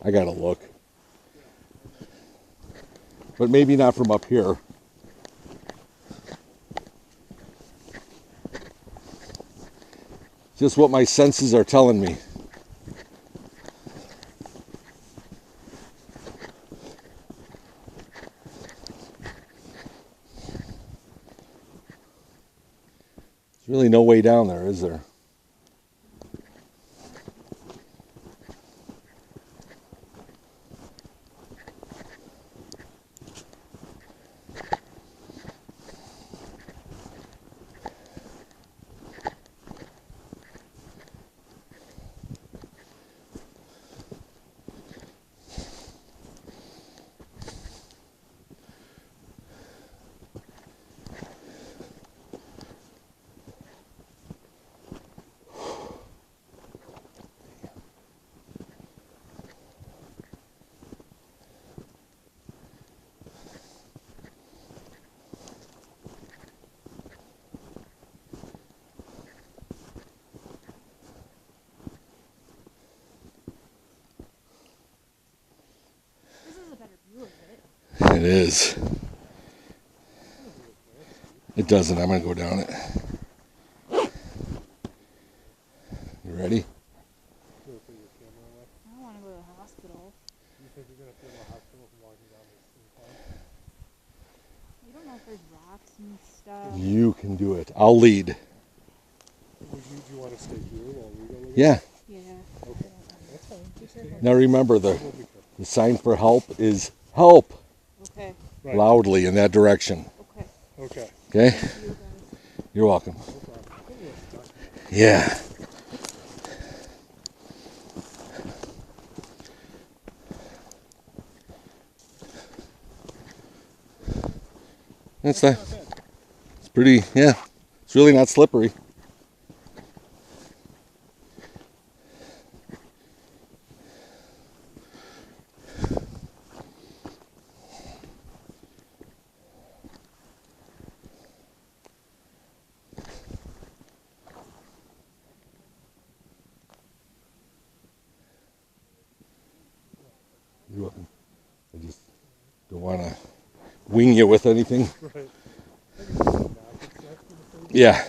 I gotta look. But maybe not from up here. Just what my senses are telling me. There's really no way down there, is there? It is. It doesn't. I'm going to go down it. You ready? I don't want to go to the hospital. You think you're going to feel the hospital from walking down this incline? You don't know if there's rocks and stuff. You can do it. I'll lead. Do you want to stay here while we go? Yeah. Yeah. Okay. That's fine. Now remember, the sign for help is help. Okay. Right. Loudly in that direction. Okay. Okay. Okay? Thank you, you're welcome. Yeah. That's not. It's pretty. Yeah. It's really not slippery. You're welcome. I just don't want to wing you with anything. Right. Yeah.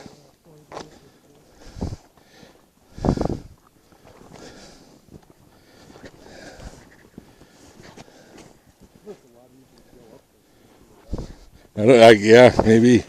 Yeah, maybe.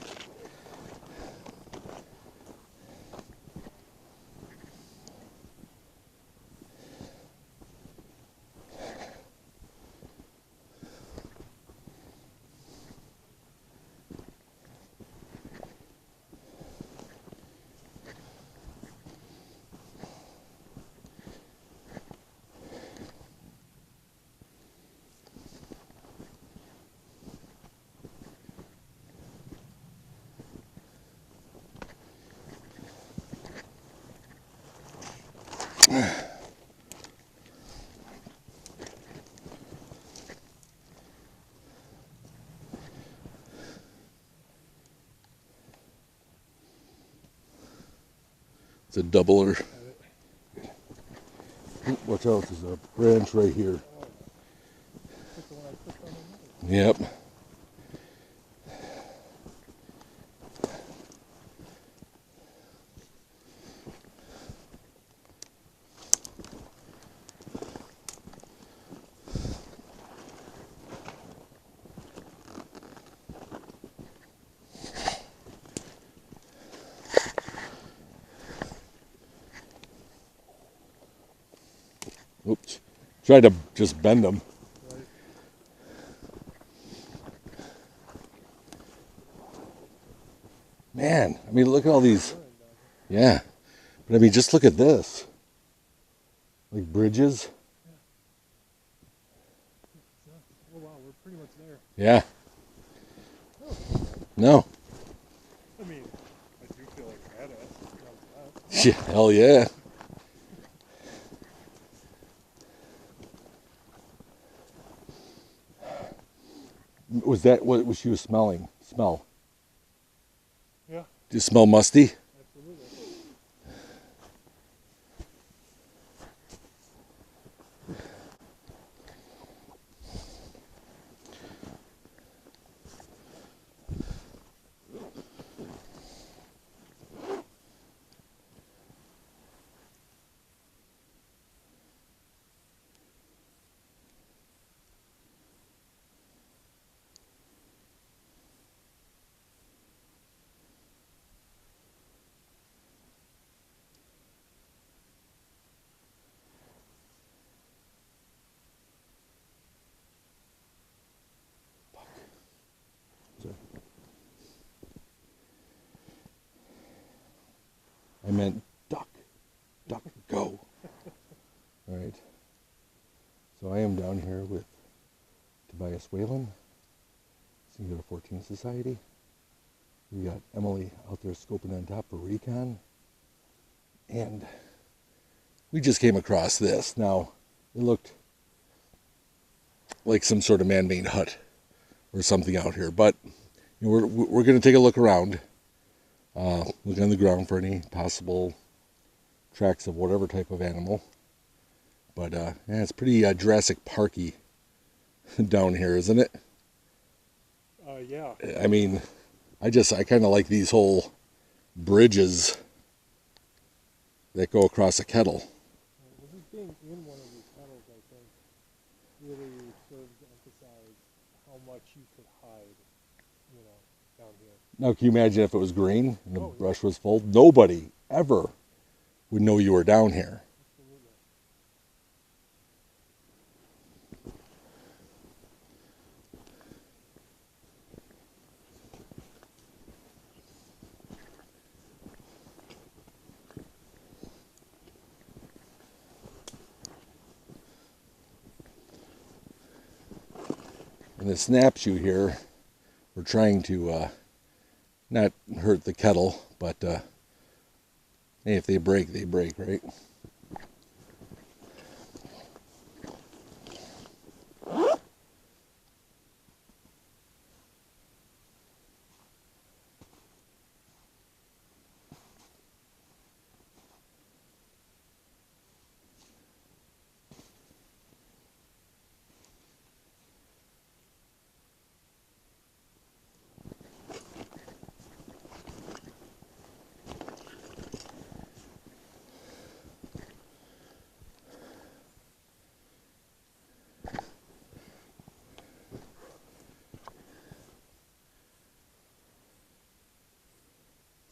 It's a doubler. Watch out, there's a branch right here. Yep. Oops. Try to just bend them. Right. Man, I mean, look at all these. Yeah. But I mean, just look at this. Like bridges. Oh, wow, we're pretty much there. Yeah. Oh. No. I mean, I do feel like badass. Yeah, hell yeah. Was that what she was smelling? Smell? Yeah. Do you smell musty? Absolutely. So I am down here with Tobias Wayland, Singular Fortean Society. We got Emily out there scoping on top for recon. And we just came across this. Now, it looked like some sort of man-made hut or something out here. But you know, we're going to take a look around. Look on the ground for any possible tracks of whatever type of animal. But yeah, it's pretty Jurassic Parky down here, isn't it? Yeah. I mean, I kind of like these whole bridges that go across a kettle. Well, just being in one of these kettles, I think, really serves to emphasize how much you could hide, you know, down here. Now, can you imagine if it was green and the Oh, yeah. brush was full? Nobody ever would know you were down here. Absolutely. And the snapshot here, we're trying to not hurt the kettle, but hey, if they break, they break, right?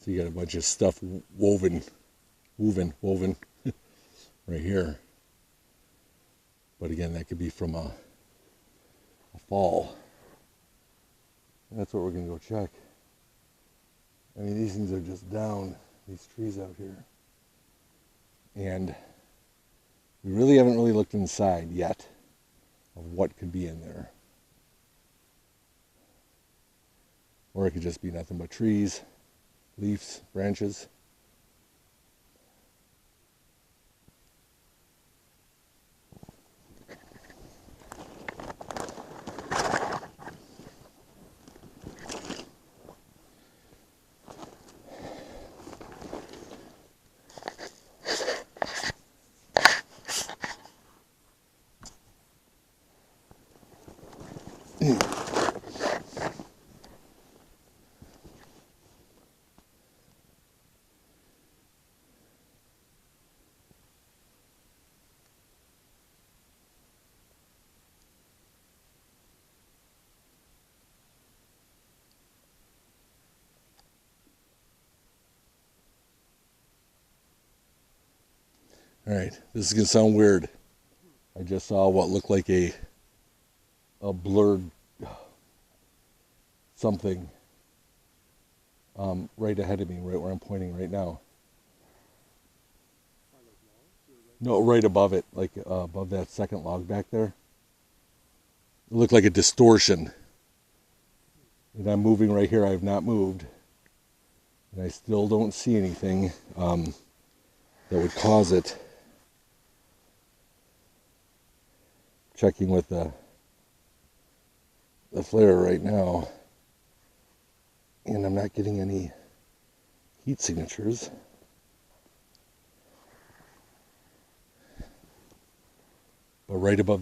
So you got a bunch of stuff woven right here. But again, that could be from a fall. And that's what we're going to go check. I mean, these things are just down, these trees out here. And we really haven't looked inside yet of what could be in there. Or it could just be nothing but trees, leaves, branches. All right, this is gonna sound weird. I just saw what looked like a blurred something right ahead of me, right where I'm pointing right now. No, right above it, like above that second log back there. It looked like a distortion. And I'm moving right here. I have not moved. And I still don't see anything that would cause it. Checking with the flare right now, and I'm not getting any heat signatures. But right above